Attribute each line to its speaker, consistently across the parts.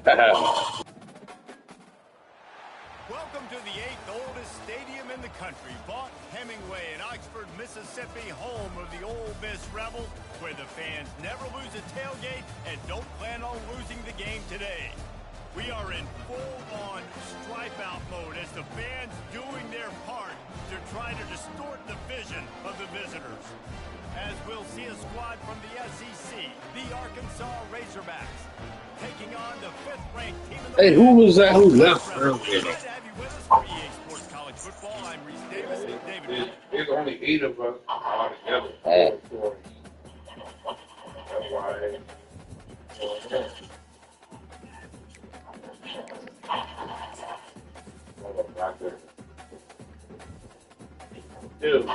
Speaker 1: Welcome to the 8th oldest stadium in the country, Vaught Hemingway in Oxford, Mississippi, home of the Ole Miss Rebels, where the fans never lose a tailgate and don't plan on losing the game today. We are in full-on stripe-out mode as the fans doing their part to try to distort the vision of the visitors. As we'll see a squad from the SEC, the Arkansas Razorbacks, taking on the 5th-ranked team in the
Speaker 2: Hey, who was that who left earlier?
Speaker 1: Glad to have you with us for EA Sports College Football. I'm Reese Davis and David.
Speaker 2: There's only 8 of us all together. That's why. Dude.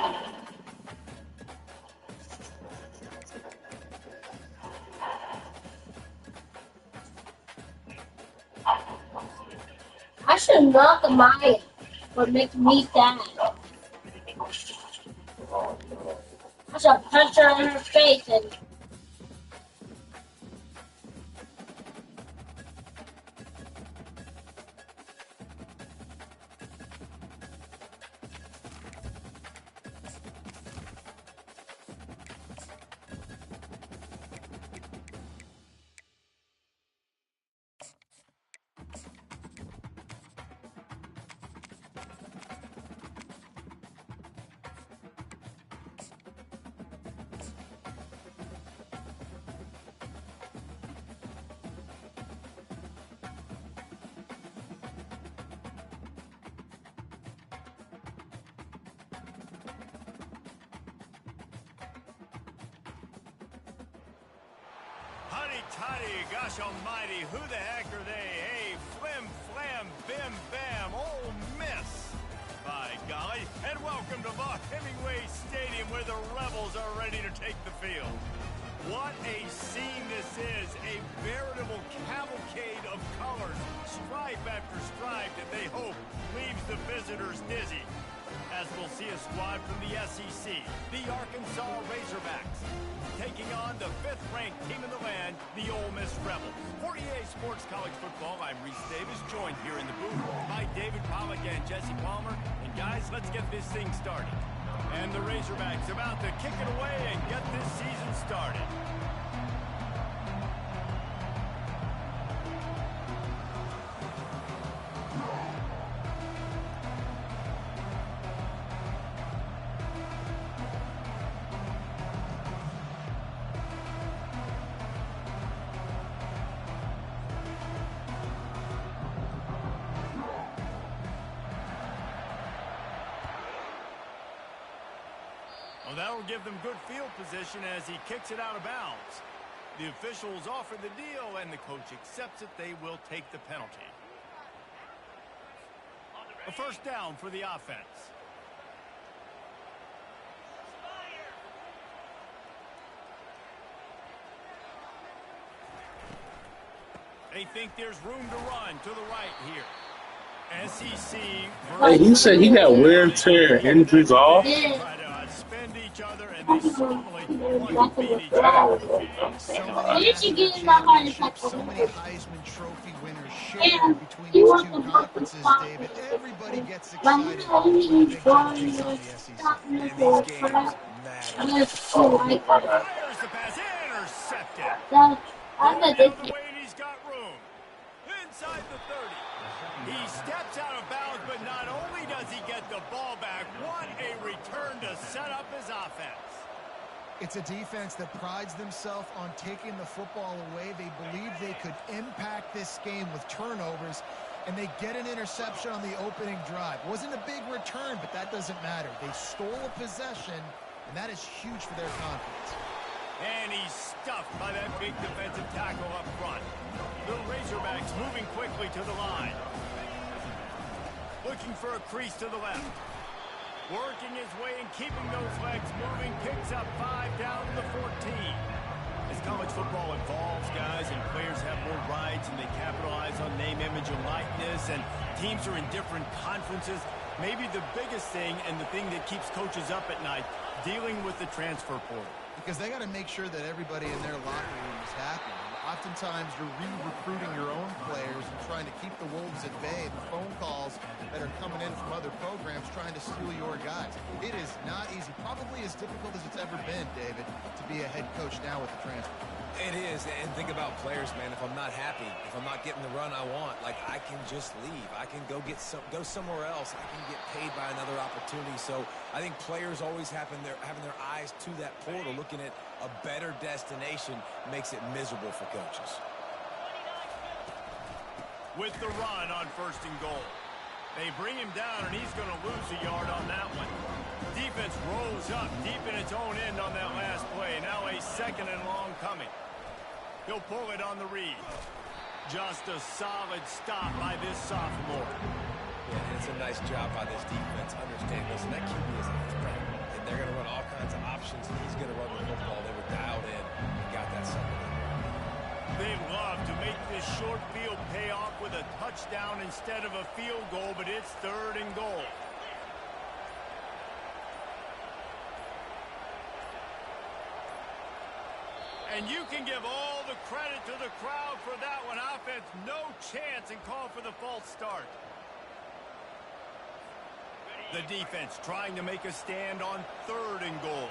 Speaker 3: I should knock Maya for making me sad. I should punch her in her face and
Speaker 1: Toddy, gosh almighty, who the heck are they? Hey, flim, flam, bim, bam, Ole Miss. By golly, and welcome to Vaught Hemingway Stadium where the Rebels are ready to take the field. What a scene this is, a veritable cavalcade of colors, stripe after stripe that they hope leaves the visitors dizzy. As we'll see a squad from the SEC, the Arkansas Razorbacks, taking on the 5th-ranked team in the land, the Ole Miss Rebels. For EA Sports College Football, I'm Reese Davis, joined here in the booth by David Pollack and Jesse Palmer. And guys, let's get this thing started. And the Razorbacks about to kick it away and get this season started. Well, that'll give them good field position as he kicks it out of bounds. The officials offer the deal, and the coach accepts it. They will take the penalty. A first down for the offense. They think there's room to run to the right here. SEC.
Speaker 2: Hey, he said he got wear and tear injuries off.
Speaker 1: Spend each other, and they certainly want to beat each other.
Speaker 4: So many Heisman Trophy winners shared between these two conferences, David. Everybody gets excited about the big competition in the SEC. And these games matter.
Speaker 1: Fires the pass, intercepted. Down the way, and he's got room. Inside the 30. He steps out of bounds, but not only does he get the ball back, what a return to set up his offense.
Speaker 4: It's a defense that prides themselves on taking the football away. They believe they could impact this game with turnovers, and they get an interception on the opening drive. Wasn't a big return, but that doesn't matter. They stole a possession, and that is huge for their confidence.
Speaker 1: And he's stuffed by that big defensive tackle up front. The Razorbacks moving quickly to the line. Looking for a crease to the left. Working his way and keeping those legs moving. Picks up 5 down to the 14. As college football evolves, guys, and players have more rights and they capitalize on name, image, and likeness, and teams are in different conferences, maybe the biggest thing and the thing that keeps coaches up at night, dealing with the transfer portal.
Speaker 4: Because they got to make sure that everybody in their locker room is happy. Oftentimes, you're re-recruiting your own players wolves at bay, the phone calls that are coming in from other programs trying to steal your guys. It is not easy, probably as difficult as it's ever been, David, to be a head coach now with the transfer.
Speaker 5: It is, and think about players, man. If I'm not happy, if I'm not getting the run I want, like, I can just leave. I can go somewhere else. I can get paid by another opportunity. So I think players always having their eyes to that portal, looking at a better destination, makes it miserable for coaches.
Speaker 1: With the run on 1st and goal. They bring him down, and he's going to lose a yard on that one. Defense rolls up deep in its own end on that last play. Now a 2nd and long coming. He'll pull it on the read. Just a solid stop by this sophomore.
Speaker 5: Yeah, and it's a nice job by this defense. Understand, listen, that QB is a threat. And they're going to run all kinds of options. He's going to run the football. They were dialed in and got that second.
Speaker 1: They love to make this short field pay off with a touchdown instead of a field goal, but it's 3rd and goal. And you can give all the credit to the crowd for that one. Offense, no chance, and call for the false start. The defense trying to make a stand on 3rd and goal.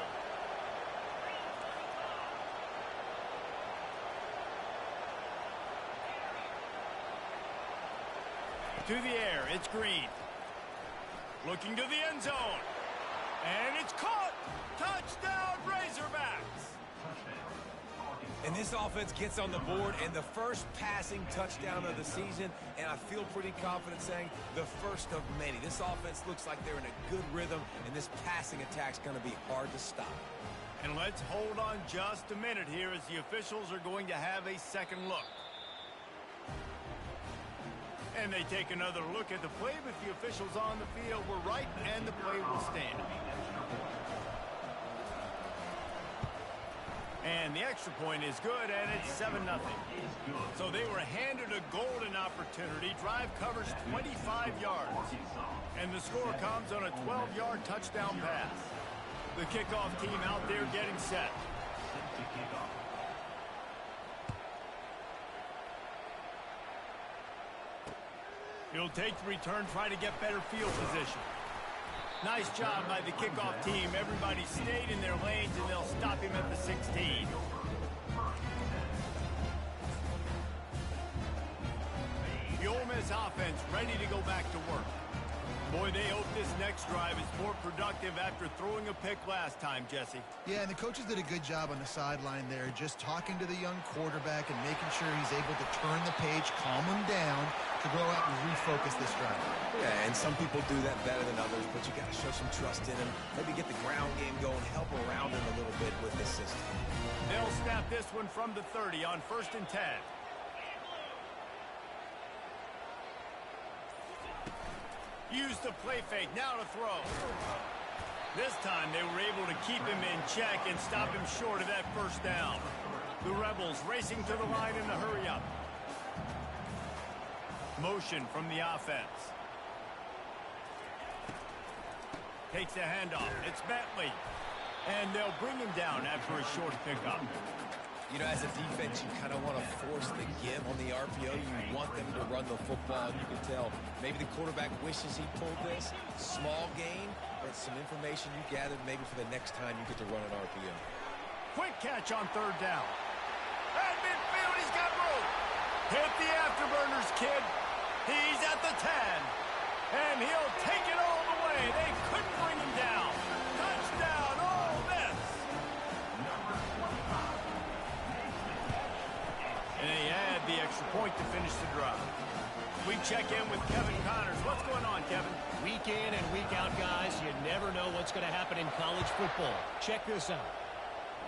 Speaker 1: To the air, it's Green. Looking to the end zone. And it's caught. Touchdown, Razorbacks.
Speaker 5: And this offense gets on the board, and the first passing touchdown of the season, and I feel pretty confident saying the first of many. This offense looks like they're in a good rhythm, and this passing attack's going to be hard to stop.
Speaker 1: And let's hold on just a minute here as the officials are going to have a second look. And they take another look at the play, but the officials on the field were right, and the play will stand. And the extra point is good, and it's 7-0. So they were handed a golden opportunity. Drive covers 25 yards. And the score comes on a 12-yard touchdown pass. The kickoff team out there getting set. He'll take the return, try to get better field position. Nice job by the kickoff team. Everybody stayed in their lanes, and they'll stop him at the 16. The Ole Miss offense ready to go back to work. Boy, they hope this next drive is more productive after throwing a pick last time, Jesse.
Speaker 4: Yeah, and the coaches did a good job on the sideline there, just talking to the young quarterback and making sure he's able to turn the page, calm him down, to go out and refocus this drive.
Speaker 5: Yeah, and some people do that better than others, but you got to show some trust in him. Maybe get the ground game going, help around him a little bit with this system.
Speaker 1: They'll snap this one from the 30 on 1st and 10. Use the play fake, now to throw. This time they were able to keep him in check and stop him short of that first down. The Rebels racing to the line in the hurry-up. Motion from the offense. Takes the handoff. It's Bentley. And they'll bring him down after a short pickup.
Speaker 5: You know, as a defense, you kind of want to force the give on the RPO. You want them to run the football. You can tell maybe the quarterback wishes he pulled this. Small gain, but some information you gathered maybe for the next time you get to run an RPO.
Speaker 1: Quick catch on 3rd down. At midfield, he's got room. Hit the afterburners, kid. He's at the 10. And he'll take it all the way. They couldn't bring him down. Touchdown, Ole Miss. And they add the extra point to finish the drive. We check in with Kevin Connors. What's going on, Kevin?
Speaker 6: Week in and week out, guys, you never know what's going to happen in college football. Check this out.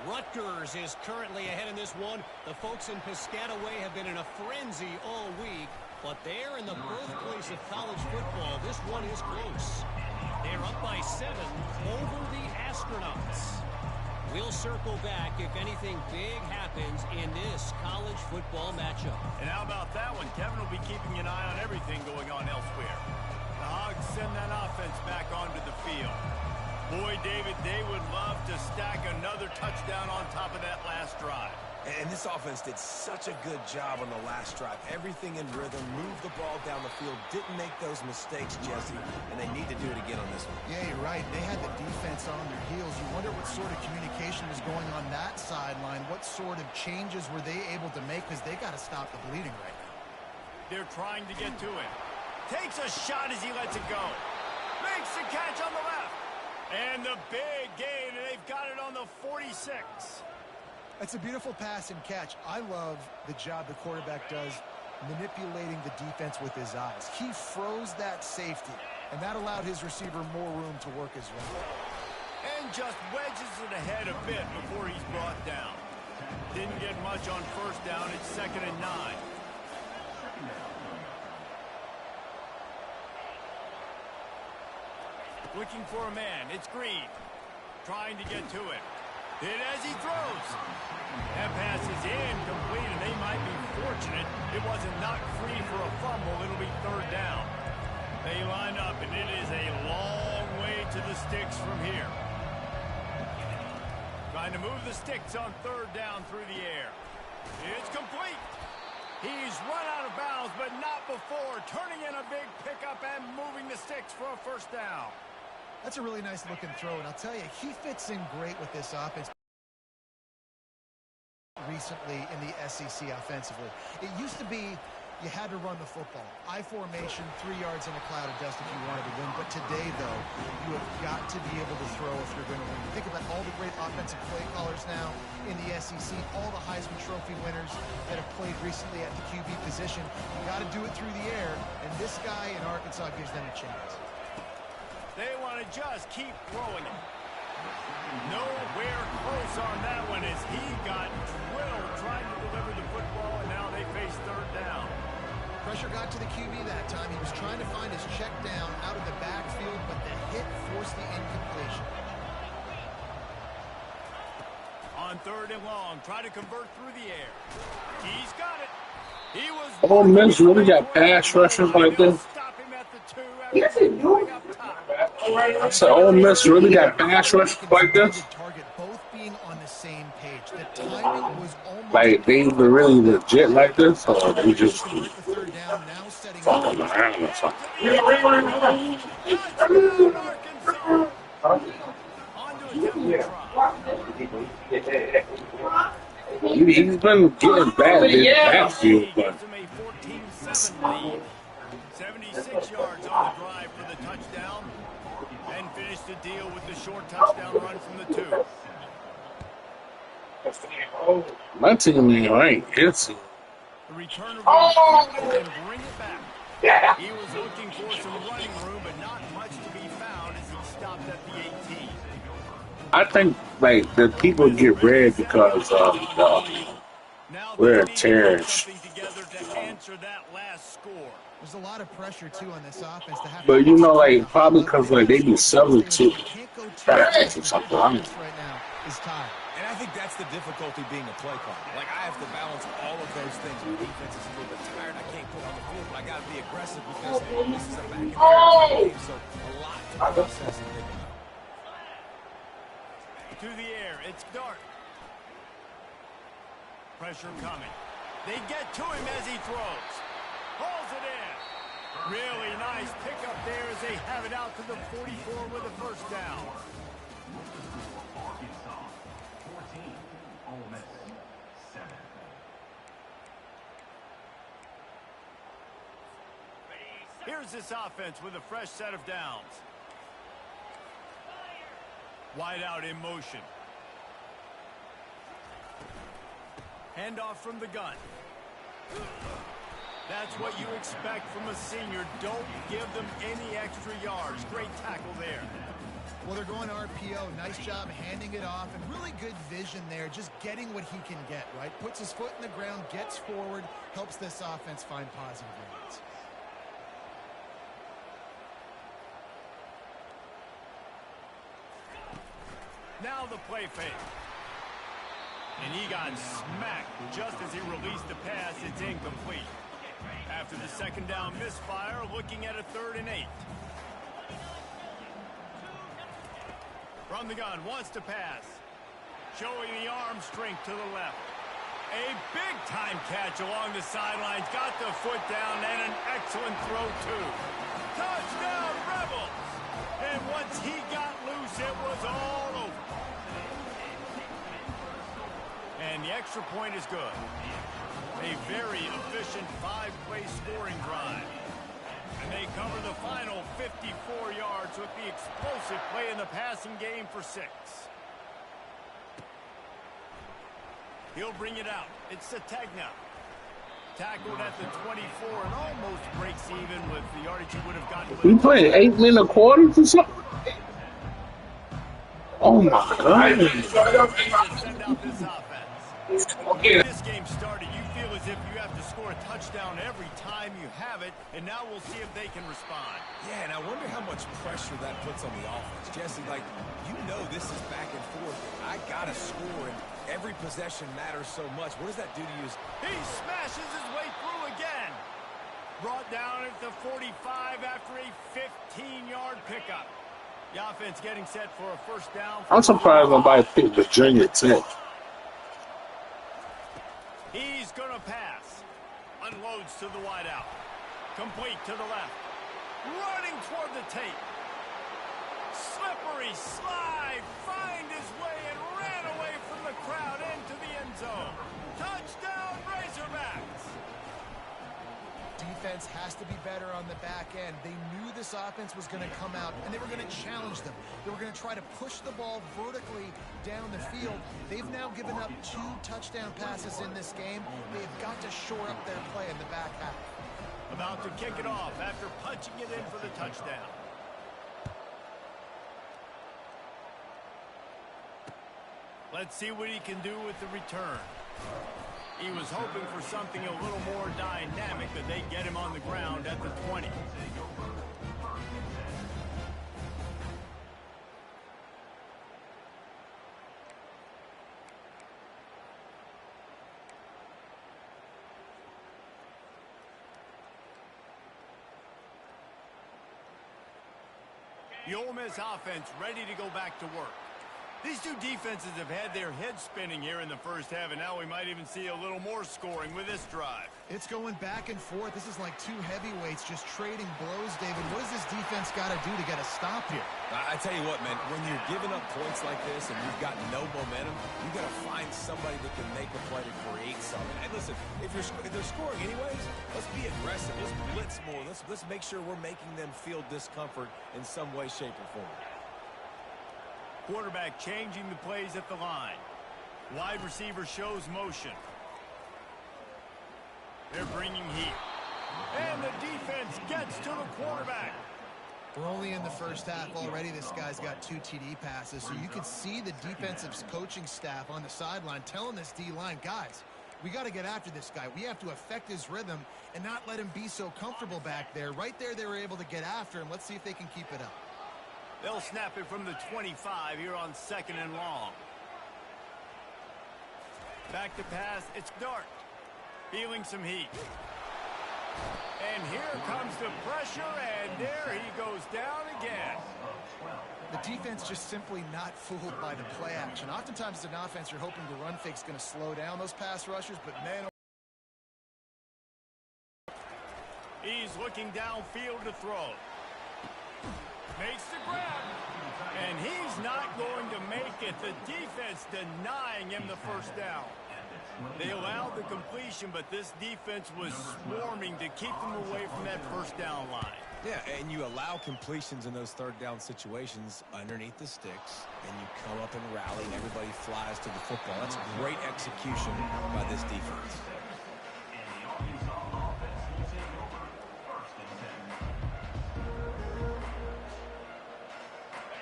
Speaker 6: Rutgers is currently ahead in this one. The folks in Piscataway have been in a frenzy all week, but they're in the birthplace of college football. This one is close. They're up by 7 over the Astronauts. We'll circle back if anything big happens in this college football matchup.
Speaker 1: And how about that one? Kevin will be keeping an eye on everything going on elsewhere. The Hogs send that offense back onto the field. Boy, David, they would love to stack another touchdown on top of that last drive.
Speaker 5: And this offense did such a good job on the last drive. Everything in rhythm, moved the ball down the field, didn't make those mistakes, Jesse, and they need to do it again on this one.
Speaker 4: Yeah, you're right. They had the defense on their heels. You wonder what sort of communication was going on that sideline. What sort of changes were they able to make, because they got to stop the bleeding right now.
Speaker 1: They're trying to get to it. Takes a shot as he lets it go. Makes the catch on the left. And the big gain, and they've got it on the 46.
Speaker 4: That's a beautiful pass and catch. I love the job the quarterback does manipulating the defense with his eyes. He froze that safety, and that allowed his receiver more room to work his route.
Speaker 1: And just wedges it ahead a bit before he's brought down. Didn't get much on first down. It's 2nd and 9. Looking for a man. It's Green. Trying to get to it. Hit as he throws. That pass is incomplete, and they might be fortunate it wasn't knocked free for a fumble. It'll be 3rd down. They line up, and it is a long way to the sticks from here. Trying to move the sticks on 3rd down through the air. It's complete. He's run out of bounds, but not before. Turning in a big pickup and moving the sticks for a 1st down.
Speaker 4: That's a really nice looking throw, and I'll tell you, he fits in great with this offense recently in the SEC offensively. It used to be you had to run the football. I formation, 3 yards in a cloud of dust if you wanted to win. But today, though, you have got to be able to throw if you're going to win. You think about all the great offensive play callers now in the SEC, all the Heisman Trophy winners that have played recently at the QB position. You got to do it through the air, and this guy in Arkansas gives them a chance.
Speaker 1: They want to just keep throwing it. Nowhere close on that one as he got drilled trying to deliver the football, and now they face 3rd down.
Speaker 4: Pressure got to the QB that time. He was trying to find his check down out of the backfield, but the hit forced the incompletion.
Speaker 1: On 3rd and long, try to convert through the air. He's got it. He was
Speaker 2: Ole Miss really got pass rushers like this.
Speaker 1: Stop him at the 2 after going up top.
Speaker 2: I said, Ole Miss really got pass rush like this?
Speaker 4: Target both being on the same page. The timing was almost
Speaker 2: Like, they even really legit like this? Or they just
Speaker 4: the 3rd down, now setting
Speaker 2: fucking
Speaker 4: up.
Speaker 2: around or something?
Speaker 1: Touchdown, Arkansas. On to a tempo try.
Speaker 2: He's been getting bad in the backfield, but
Speaker 1: Gives him a 14-7 lead. 76 yards on the drive for the touchdown. And finished the deal with the short touchdown run from the 2.
Speaker 2: my team ain't right. It's
Speaker 1: The returner will field it and bring it back. He was looking for some running room, but not much to be found as he stopped at the 18.
Speaker 2: I think like the people get red because of
Speaker 1: Now
Speaker 2: we're
Speaker 1: they need to put
Speaker 2: terrorists.
Speaker 1: something together to answer that last score.
Speaker 4: There's a lot of pressure, too, on this offense to have.
Speaker 2: But you know, like probably because like they be substitute practice or something. I mean,
Speaker 4: right now is tired.
Speaker 5: And I think that's the difficulty being a play caller. Like, I have to balance all of those things. My defense is a little bit tired. I can't put on the field, but I got to be aggressive because this is a back-and-forth game. So a lot to process and think about.
Speaker 1: To the air, it's Dart. Pressure coming. They get to him as he throws. Hauls it in. Really nice pickup there as they have it out to the 44 with a 1st down. Here's this offense with a fresh set of downs. Wide out in motion. Handoff from the gun. That's what you expect from a senior. Don't give them any extra yards. Great tackle there.
Speaker 4: Well, they're going RPO. Nice job handing it off, and really good vision there, just getting what he can get, right? Puts his foot in the ground, gets forward, helps this offense find positive yards.
Speaker 1: Now the play fake. And he got smacked just as he released the pass. It's incomplete. After the 2nd down misfire, looking at a 3rd and 8. From the gun, wants to pass. Showing the arm strength to the left. A big-time catch along the sidelines. Got the foot down and an excellent throw, too. Touchdown, Rebels! And once he got loose, it was all over. And the extra point is good. A very efficient 5-play scoring drive. And they cover the final 54 yards with the explosive play in the passing game for 6. He'll bring it out. It's Sategna. Tackled at the 24 and almost breaks even with the yardage he would have gotten.
Speaker 2: We playing 8-minute quarters or something? Oh my God.
Speaker 1: Send out this offense. When this game started, you feel as if you have to score a touchdown every time you have it, and now we'll see if they can respond.
Speaker 5: Yeah, and I wonder how much pressure that puts on the offense. Jesse, like, you know this is back and forth. I got to score, and every possession matters so much. What does that do to you?
Speaker 1: He smashes his way through again. Brought down at the 45 after a 15-yard pickup. The offense getting set for a first down.
Speaker 2: I'm surprised nobody picked Virginia Tech.
Speaker 1: He's going to pass. Unloads to the wideout. Complete to the left. Running toward the tape. Slippery slide. Find his way and ran away from the crowd into the end zone. Touchdown, Razorbacks.
Speaker 4: Defense has to be better on the back end. They knew this offense was going to come out, and they were going to challenge them. They were going to try to push the ball vertically down the field. They've now given up 2 touchdown passes in this game. They've got to shore up their play in the back half.
Speaker 1: About to kick it off after punching it in for the touchdown. Let's see what he can do with the return. He was hoping for something a little more dynamic, but they get him on the ground at the 20. The Ole Miss offense ready to go back to work. These two defenses have had their heads spinning here in the first half, and now we might even see a little more scoring with this drive.
Speaker 4: It's going back and forth. This is like 2 heavyweights just trading blows, David. What does this defense got to do to get a stop here?
Speaker 5: I tell you what, man, when you're giving up points like this and you've got no momentum, you got to find somebody that can make a play to create something. And listen, if they're scoring anyways, let's be aggressive. Let's blitz more. Let's make sure we're making them feel discomfort in some way, shape, or form.
Speaker 1: Quarterback changing the plays at the line. Wide receiver shows motion. They're bringing heat. And the defense gets to the quarterback.
Speaker 4: We're only in the first half already. This guy's got 2 TD passes, so you can see the defensive coaching staff on the sideline telling this D-line, guys, we got to get after this guy. We have to affect his rhythm and not let him be so comfortable back there. Right there, they were able to get after him. Let's see if they can keep it up.
Speaker 1: They'll snap it from the 25 here on 2nd and long. Back to pass. It's Dart. Feeling some heat. And here comes the pressure, and there he goes down again.
Speaker 4: The defense just simply not fooled by the play action. Oftentimes as an offense, you're hoping the run fake's going to slow down those pass rushers, but man,
Speaker 1: he's looking downfield to throw. Makes the grab. And he's not going to make it. The defense denying him the first down. They allowed the completion, but this defense was swarming to keep them away from that first down line.
Speaker 5: Yeah, and you allow completions in those 3rd down situations underneath the sticks, and you come up and rally, and everybody flies to the football. That's great execution by this defense.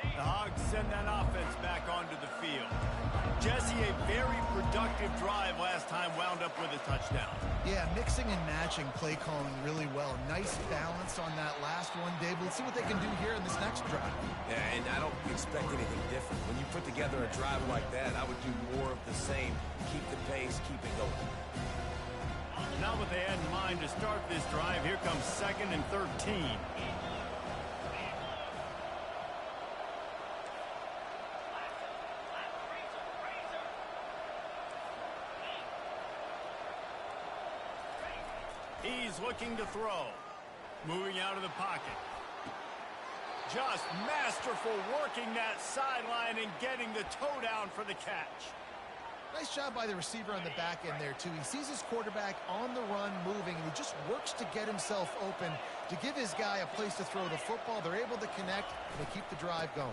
Speaker 1: The Hogs send that offense back onto the field. Jesse, a very productive drive last time, wound up with a touchdown.
Speaker 4: yeah, mixing and matching play calling really well. Nice balance on that last one, Dave. Let's see what they can do here in this next drive.
Speaker 5: Yeah, and I don't expect anything different. When you put together a drive like that, I would do more of the same. Keep the pace, keep it going.
Speaker 1: Not what they had in mind to start this drive. Here comes 2nd and 13. He's looking to throw. Moving out of the pocket. Just masterful working that sideline and getting the toe down for the catch.
Speaker 4: Nice job by the receiver on the back end there, too. He sees his quarterback on the run moving, and he just works to get himself open to give his guy a place to throw the football. They're able to connect, and they keep the drive going.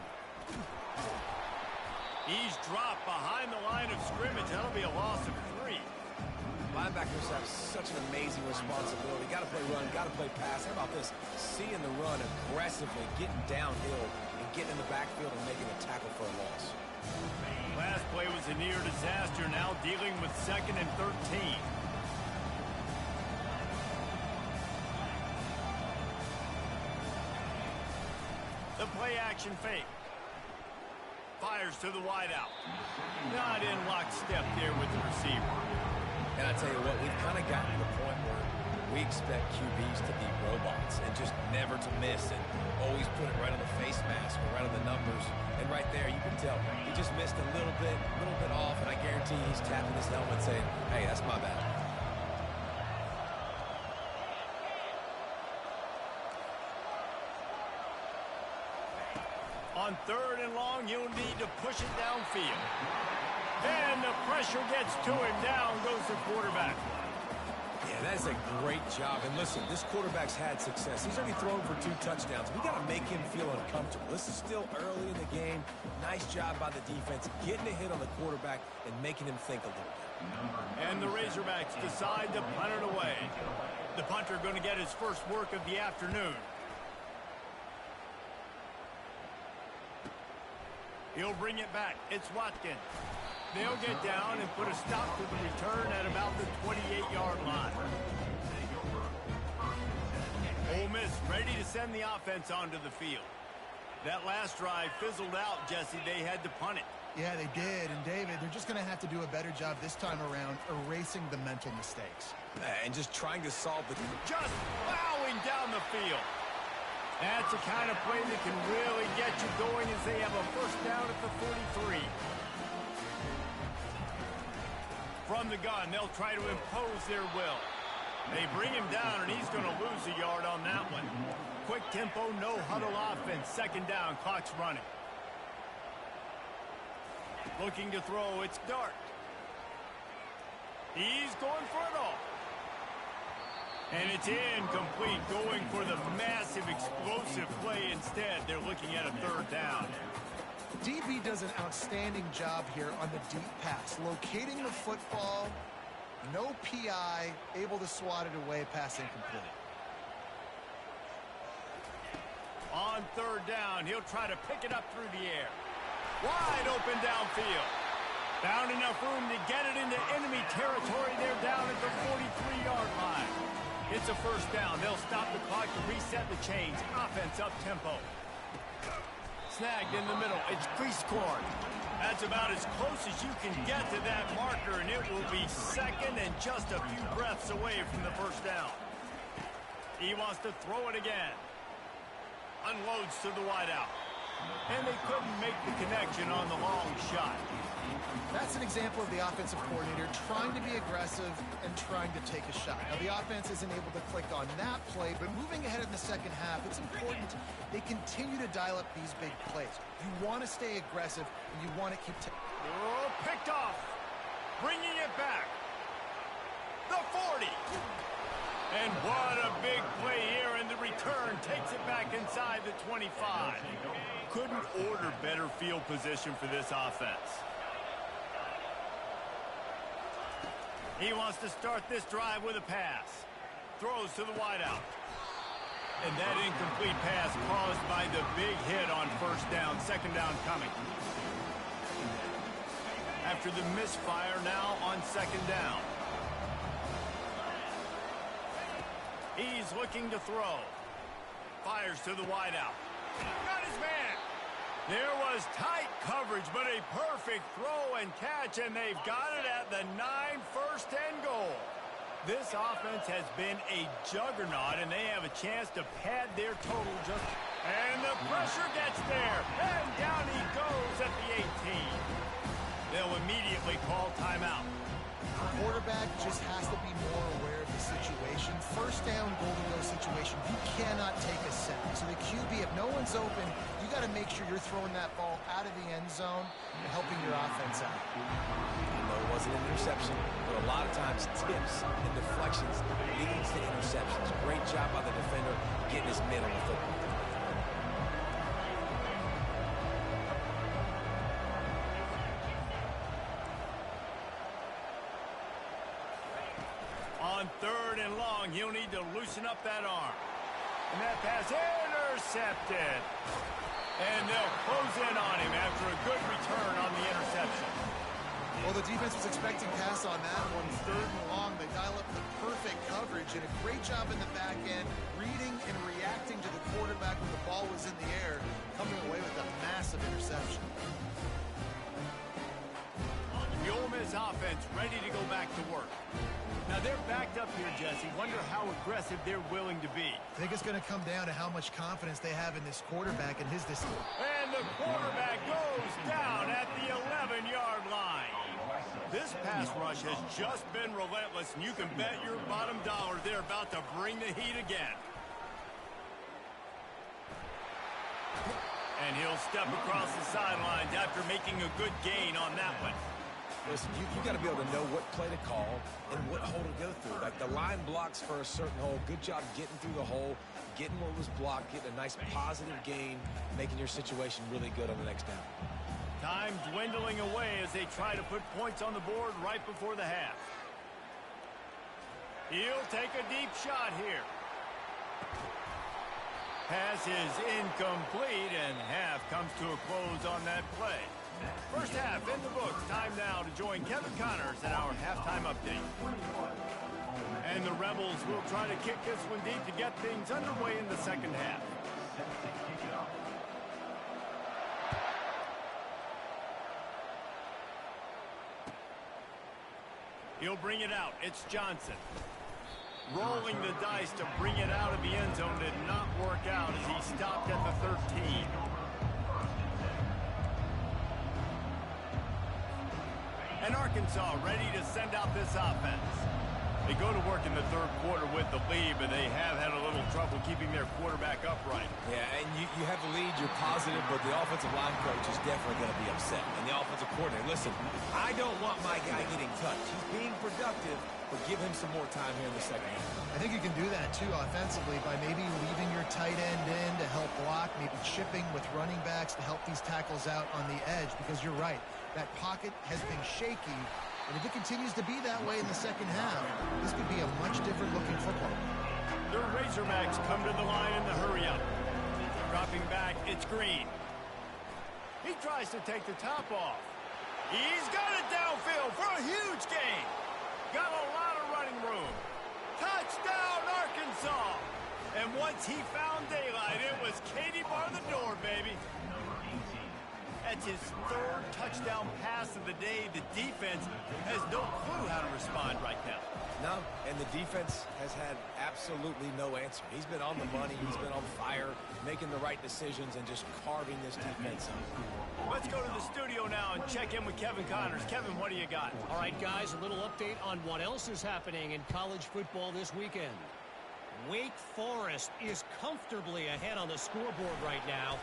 Speaker 1: He's dropped behind the line of scrimmage. That'll be a loss of 3.
Speaker 5: Linebackers have such an amazing responsibility. Got to play run, got to play pass. How about this? Seeing the run aggressively, getting downhill, and getting in the backfield and making a tackle for a loss.
Speaker 1: Last play was a near disaster. Now dealing with 2nd and 13. The play action fake. Fires to the wideout. Not in lockstep there with the receiver.
Speaker 5: And I tell you what, we've kind of gotten to the point where we expect QBs to be robots and just never to miss and always put it right on the face mask or right on the numbers. And right there, you can tell he just missed a little bit off, and I guarantee he's tapping his helmet saying, hey, that's my bad.
Speaker 1: On 3rd and long, you'll need to push it downfield. And the pressure gets to him. Down goes the quarterback.
Speaker 5: Yeah, that is a great job. And listen, this quarterback's had success. He's already thrown for 2 touchdowns. We got to make him feel uncomfortable. This is still early in the game. Nice job by the defense, getting a hit on the quarterback and making him think a little bit.
Speaker 1: And the Razorbacks decide to punt it away. The punter going to get his first work of the afternoon. He'll bring it back. It's Watkins. They'll get down and put a stop to the return at about the 28-yard line. Ole Miss ready to send the offense onto the field. That last drive fizzled out, Jesse. They had to punt it.
Speaker 4: Yeah, they did. And, David, they're just going to have to do a better job this time around erasing the mental mistakes.
Speaker 5: And just trying to solve the...
Speaker 1: Just plowing down the field. That's the kind of play that can really get you going as they have a first down at the 43. From the gun, they'll try to impose their will. They bring him down, and he's going to lose a yard on that one. Quick tempo, no huddle offense. 2nd down, clock's running. Looking to throw, it's Dart. He's going for it all. And it's incomplete, going for the massive explosive play instead. They're looking at a 3rd down.
Speaker 4: DB does an outstanding job here on the deep pass, locating the football, no PI, able to swat it away, pass incomplete.
Speaker 1: On 3rd down, he'll try to pick it up through the air. Wide open downfield. Found enough room to get it into enemy territory. They're down at the 43-yard line. It's a first down. They'll stop the clock to reset the chains. Offense up tempo. Snagged in the middle. It's Priestcorn. That's about as close as you can get to that marker, and it will be 2nd and just a few breaths away from the first down. He wants to throw it again. Unloads to the wideout. And they couldn't make the connection on the long shot.
Speaker 4: That's an example of the offensive coordinator trying to be aggressive and trying to take a shot. Now, the offense isn't able to click on that play, but moving ahead in the 2nd half, it's important they continue to dial up these big plays. You want to stay aggressive, and you want to keep...
Speaker 1: Picked off. Bringing it back. The 40. And what a big play here, and the return takes it back inside the 25. Couldn't order better field position for this offense. He wants to start this drive with a pass. Throws to the wideout. And that incomplete pass caused by the big hit on 1st down. 2nd down coming. After the misfire, now on 2nd down. He's looking to throw. Fires to the wideout. Got his man. There was tight coverage, but a perfect throw and catch, and they've got it at the 9 first and goal. This offense has been a juggernaut, and they have a chance to pad their total just... And the pressure gets there, and down he goes at the 18. They'll immediately call timeout.
Speaker 4: The quarterback just has to be more aware of the situation. situation, first down, goal-to-go situation, you cannot take a sack. So the QB, if no one's open, you got to make sure you're throwing that ball out of the end zone and helping your offense out.
Speaker 5: I know it wasn't an interception, but a lot of times tips and deflections leads to interceptions. Great job by the defender getting his mid on the football.
Speaker 1: On 3rd and long, he'll need to loosen up that arm. And that pass intercepted. And they'll close in on him after a good return on the interception.
Speaker 4: Well, the defense was expecting pass on that one. 3rd and long, they dial up the perfect coverage and a great job in the back end, reading and reacting to the quarterback when the ball was in the air, coming away with a massive interception.
Speaker 1: The Ole Miss offense ready to go back to work. Now they're backed up here, Jesse. Wonder how aggressive they're willing to be.
Speaker 4: I think it's going to come down to how much confidence they have in this quarterback and his decision.
Speaker 1: And the quarterback goes down at the 11-yard line. This pass rush has just been relentless, and you can bet your bottom dollar they're about to bring the heat again. And he'll step across the sidelines after making a good gain on that one.
Speaker 5: Listen, you got to be able to know what play to call and what hole to go through. Like the line blocks for a certain hole. Good job getting through the hole, getting what was blocked, getting a nice positive gain, making your situation really good on the next down.
Speaker 1: Time dwindling away as they try to put points on the board right before the half. He'll take a deep shot here. Pass is incomplete, and half comes to a close on that play. First half in the books. Time now to join Kevin Connors in our halftime update. And the Rebels will try to kick this one deep to get things underway in the second half. He'll bring it out. It's Johnson. Rolling the dice to bring it out of the end zone did not work out as he stopped at the 13. And Arkansas ready to send out this offense. They go to work in the 3rd quarter with the lead, but they have had a little trouble keeping their quarterback upright.
Speaker 5: Yeah, and you have the lead, you're positive, but the offensive line coach is definitely going to be upset. And the offensive coordinator, listen, I don't want my guy getting touched. He's being productive, but give him some more time here in the second half.
Speaker 4: I think you can do that, too, offensively, by maybe leaving your tight end in to help block, maybe chipping with running backs to help these tackles out on the edge, because you're right. That pocket has been shaky, and if it continues to be that way in the second half, this could be a much different looking football.
Speaker 1: The Razorbacks come to the line in the hurry-up. Dropping back, it's Green. He tries to take the top off. He's got it downfield for a huge gain. Got a lot of running room. Touchdown, Arkansas! And once he found daylight, it was Katie bar the door, baby. That's his 3rd touchdown pass of the day. The defense has no clue how to respond right now.
Speaker 5: No, and the defense has had absolutely no answer. He's been on the money. He's been on fire, making the right decisions, and just carving this defense up.
Speaker 1: Let's go to the studio now and check in with Kevin Connors. Kevin, what do you got?
Speaker 6: All right, guys, a little update on what else is happening in college football this weekend. Wake Forest is comfortably ahead on the scoreboard right now.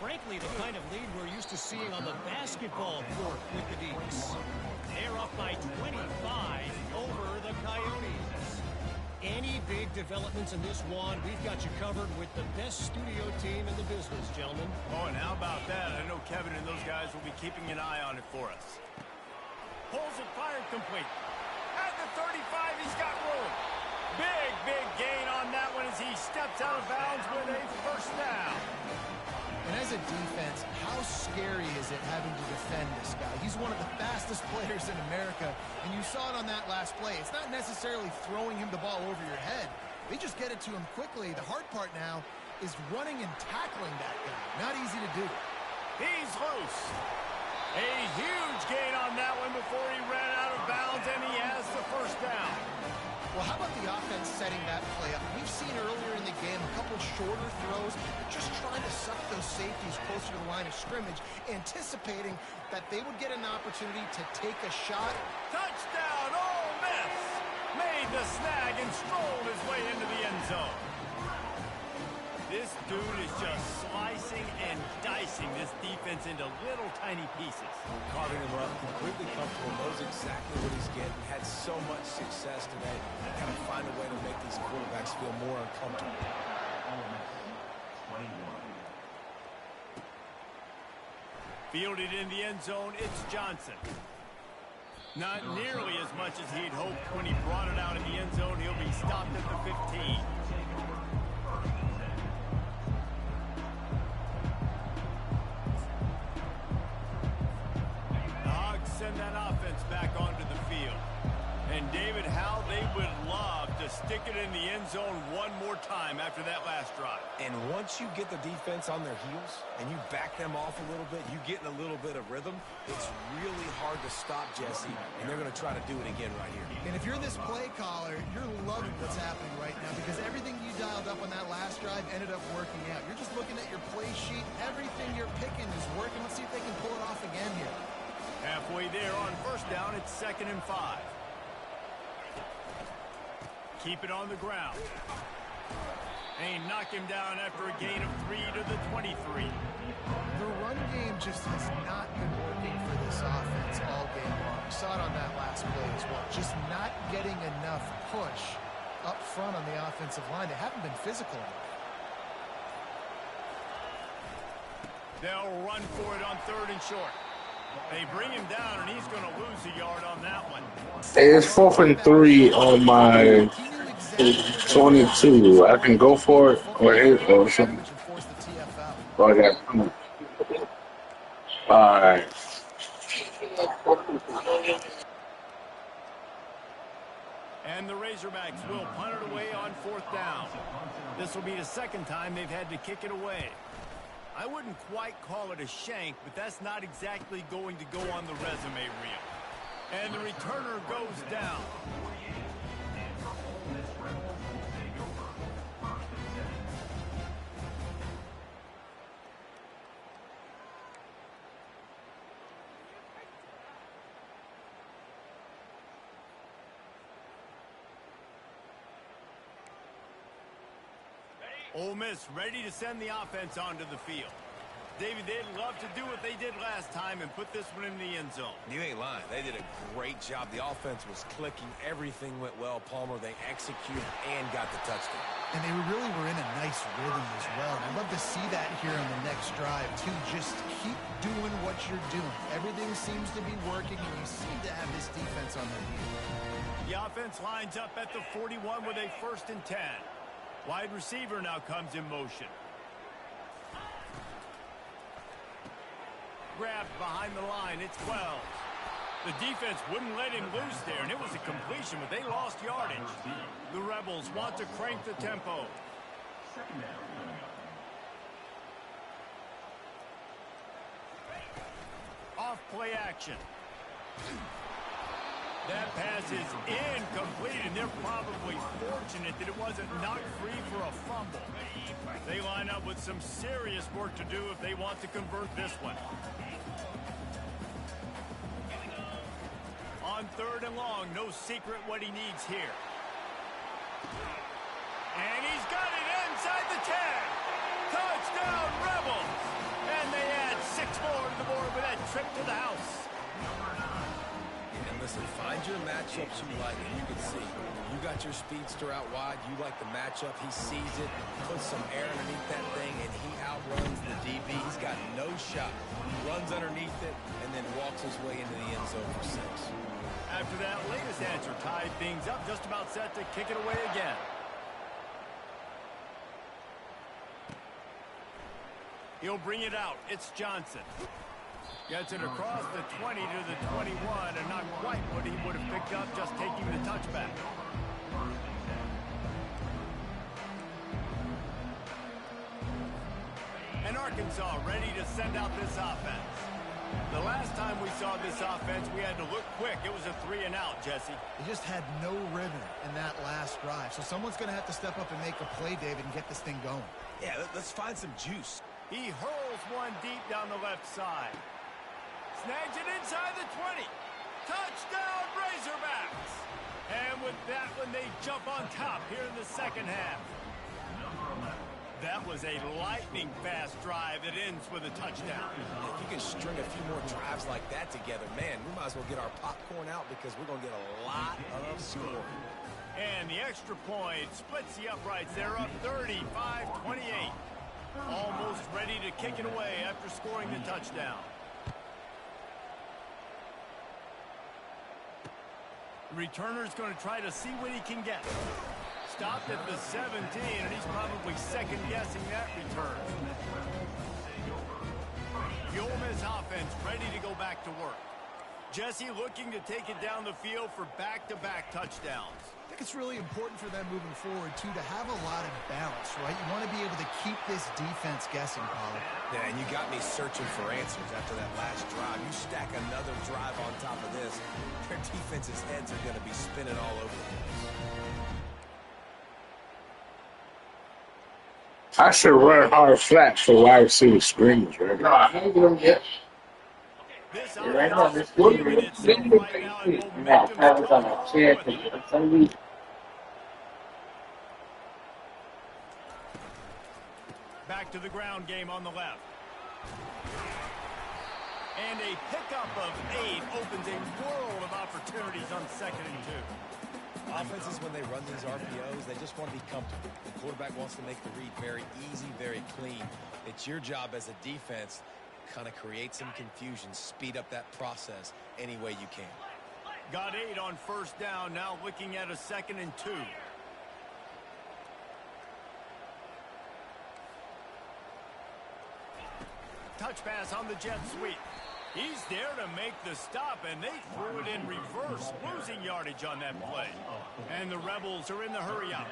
Speaker 6: Frankly, the kind of lead we're used to seeing on the basketball court with the Deacs. They're up by 25 over the Coyotes. Any big developments in this one, we've got you covered with the best studio team in the business, gentlemen.
Speaker 1: Oh, and how about that? I know Kevin and those guys will be keeping an eye on it for us. Pulls it fired complete. At the 35, he's got room. Big gain on that one as he steps out of bounds with a first down.
Speaker 4: And as a defense, how scary is it having to defend this guy? He's one of the fastest players in America, and you saw it on that last play. It's not necessarily throwing him the ball over your head. They just get it to him quickly. The hard part now is running and tackling that guy. Not easy to do.
Speaker 1: He's loose. A huge gain on that one before he ran out of bounds, and he has the first down.
Speaker 4: Well, how about the offense setting that play up? We've seen earlier in the game a couple shorter throws, just trying to suck those safeties closer to the line of scrimmage, anticipating that they would get an opportunity to take a shot.
Speaker 1: Touchdown, Ole Miss! Made the snag and strolled his way into the end zone. This dude is just slicing and dicing this defense into little tiny pieces.
Speaker 5: Carving him up, completely comfortable, knows exactly what he's getting, had so much success today. Kind of find a way to make these quarterbacks feel more uncomfortable.
Speaker 1: Fielded in the end zone, it's Johnson. Not nearly as much as he'd hoped when he brought it out in the end zone. He'll be stopped at the 15. The Hogs send that offense back onto the field. And David, how they would love to stick it in the end zone one more time after that last drive.
Speaker 5: And once you get the defense on their heels and you back them off a little bit, you get in a little bit of rhythm, it's really hard to stop, Jesse, and they're going to try to do it again right here.
Speaker 4: And if you're this play caller, you're loving what's happening right now because everything you dialed up on that last drive ended up working out. You're just looking at your play sheet. Everything you're picking is working. Let's see if they can pull it off again here.
Speaker 1: Halfway there on first down, it's 2nd and 5. Keep it on the ground. And knock him down after a gain of 3 to the 23.
Speaker 4: The run game just has not been working for this offense all game long. We saw it on that last play as well. Just not getting enough push up front on the offensive line. They haven't been physical enough.
Speaker 1: They'll run for it on 3rd and short. They bring him down, and he's going to lose a yard on that one.
Speaker 2: Hey, it's 4th and 3 on my 22. I can go for it or something. Oh, I got 2. All right.
Speaker 1: And the Razorbacks will punt it away on 4th down. This will be the 2nd time they've had to kick it away. I wouldn't quite call it a shank, but that's not exactly going to go on the resume reel. And the returner goes down. Ole Miss ready to send the offense onto the field. David, they'd love to do what they did last time and put this one in the end zone.
Speaker 5: You ain't lying. They did a great job. The offense was clicking. Everything went well, Palmer. They executed and got the touchdown.
Speaker 4: And they really were in a nice rhythm as well. And I'd love to see that here on the next drive, too. Just keep doing what you're doing. Everything seems to be working, and you seem to have this defense on their heels.
Speaker 1: The offense lines up at the 41 with a 1st and 10. Wide receiver now comes in motion. Grabbed behind the line, it's Wells. The defense wouldn't let him loose there, and it was a completion, but they lost yardage. The Rebels want to crank the tempo. Off play action. That pass is incomplete, and they're probably fortunate that it wasn't knocked free for a fumble. They line up with some serious work to do if they want to convert this one. On 3rd and long, no secret what he needs here. And he's got it inside the 10. Touchdown, Rebels! And they add 6 more to the board with that trip to the house.
Speaker 5: And listen, find your matchups you like, and you can see. You got your speedster out wide. You like the matchup. He sees it, puts some air underneath that thing, and he outruns the DB. He's got no shot. Runs underneath it, and then walks his way into the end zone for 6.
Speaker 1: After that latest answer tied things up, just about set to kick it away again. He'll bring it out. It's Johnson. Gets it across the 20 to the 21, and not quite what he would have picked up just taking the touchback. And Arkansas ready to send out this offense. The last time we saw this offense, we had to look quick. It was a 3 and out, Jesse.
Speaker 4: They just had no rhythm in that last drive. So someone's going to have to step up and make a play, David, and get this thing going.
Speaker 5: Yeah, let's find some juice.
Speaker 1: He hurls one deep down the left side. Snags it inside the 20. Touchdown, Razorbacks! And with that one, they jump on top here in the second half. That was a lightning-fast drive that ends with a touchdown.
Speaker 5: If you can string a few more drives like that together, man, we might as well get our popcorn out because we're going to get a lot of scoring.
Speaker 1: And the extra point splits the uprights. They're up 35-28. Almost ready to kick it away after scoring the touchdown. The returner's going to try to see what he can get. Stopped at the 17, and he's probably second-guessing that return. The Ole Miss offense ready to go back to work. Jesse looking to take it down the field for back-to-back touchdowns.
Speaker 4: I think it's really important for them moving forward, too, to have a lot of balance, right? You want to be able to keep this defense guessing, Pollard.
Speaker 5: Yeah, and you got me searching for answers after that last drive. You stack another drive on top of this, their defense's heads are going to be spinning all over the place.
Speaker 2: I should run hard flat for wide receiver screens, right? No, I ain't doing it.
Speaker 1: This
Speaker 2: Right now,
Speaker 1: offense
Speaker 2: this
Speaker 1: is
Speaker 2: good.
Speaker 1: keeping itself right now, and momentum's going all the way. Back to the ground game on the left. And a pickup of 8 opens a world of opportunities on 2nd and 2.
Speaker 5: Offenses, when they run these RPOs, they just want to be comfortable. The quarterback wants to make the read very easy, very clean. It's your job as a defense to kind of create some confusion, speed up that process any way you can.
Speaker 1: Got 8 on 1st down, now looking at a 2nd and 2. Touch pass on the jet sweep. He's there to make the stop, and they threw it in reverse, losing yardage on that play. And the Rebels are in the hurry-up.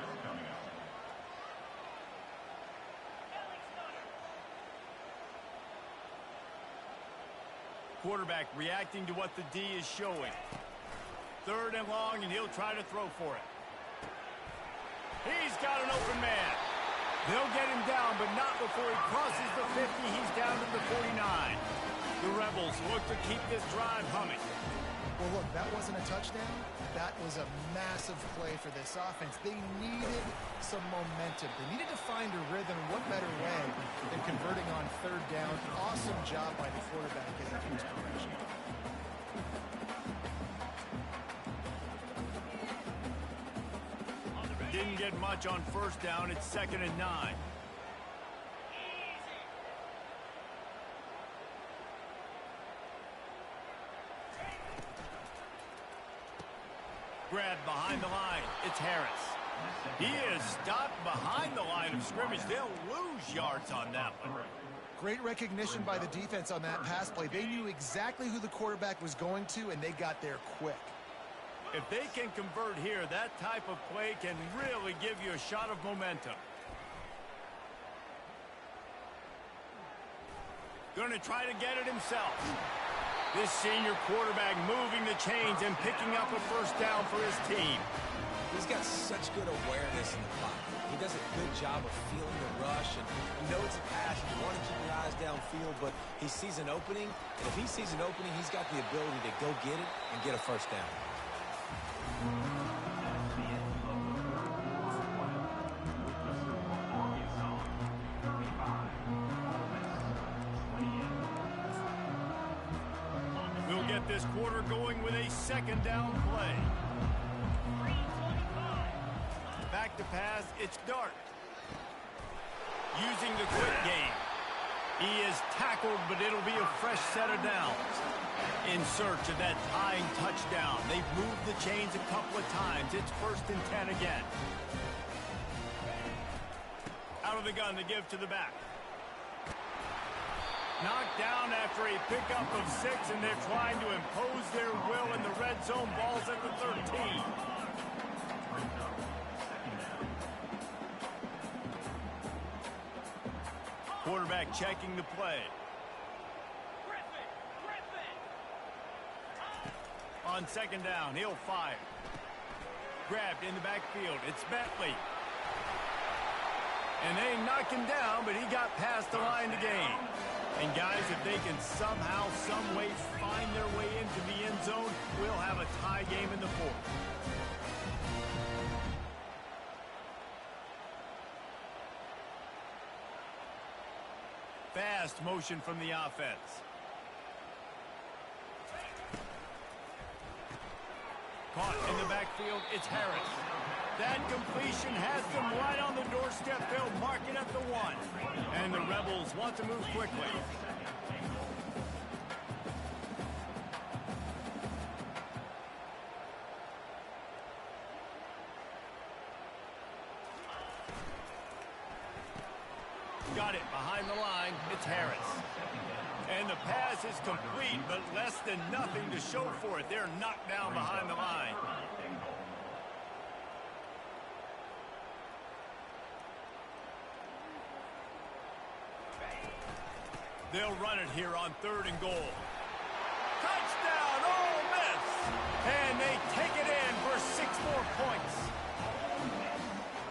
Speaker 1: Quarterback reacting to what the D is showing. 3rd and long, and he'll try to throw for it. He's got an open man. They'll get him down, but not before he crosses the 50. He's down to the 49. The Rebels look to keep this drive humming.
Speaker 4: Well, look, that wasn't a touchdown. That was a massive play for this offense. They needed some momentum. They needed to find a rhythm. What better way than converting on 3rd down? Awesome job by the quarterback getting through his progression.
Speaker 1: Didn't get much on 1st down. It's 2nd and 9. Grabbed behind the line. It's Harris. He is stopped behind the line of scrimmage. They'll lose yards on that one.
Speaker 4: Great recognition by the defense on that pass play. They knew exactly who the quarterback was going to, and they got there quick.
Speaker 1: If they can convert here, that type of play can really give you a shot of momentum. Going to try to get it himself. This senior quarterback moving the chains and picking up a 1st down for his team.
Speaker 5: He's got such good awareness in the pocket. He does a good job of feeling the rush, and you know it's a pass. You want to keep your eyes downfield, but he sees an opening, and if he sees an opening, he's got the ability to go get it and get a 1st down.
Speaker 1: We'll get this quarter going with a 2nd down play. Back to pass, it's Dart. Using the quick game. He is tackled, but it'll be a fresh set of downs. In search of that tying touchdown. They've moved the chains a couple of times. It's 1st and 10 again. Out of the gun to give to the back. Knocked down after a pickup of 6, and they're trying to impose their will in the red zone. Ball's at the 13. Quarterback checking the play. On 2nd down, he'll fire. Grabbed in the backfield. It's Bentley. And they knock him down, but he got past the line to gain. And guys, if they can somehow, some way find their way into the end zone, we'll have a tie game in the 4th. fast motion from the offense. Caught in the backfield, it's Harris. That completion has them right on the doorstep. They'll mark it at the 1. And the Rebels want to move quickly. Got it behind the line. It's Harris. And the pass is complete, but less than nothing to show for it. They're knocked down behind the line. They'll run it here on 3rd and goal. Touchdown, Ole Miss! And they take it in for 6 more points.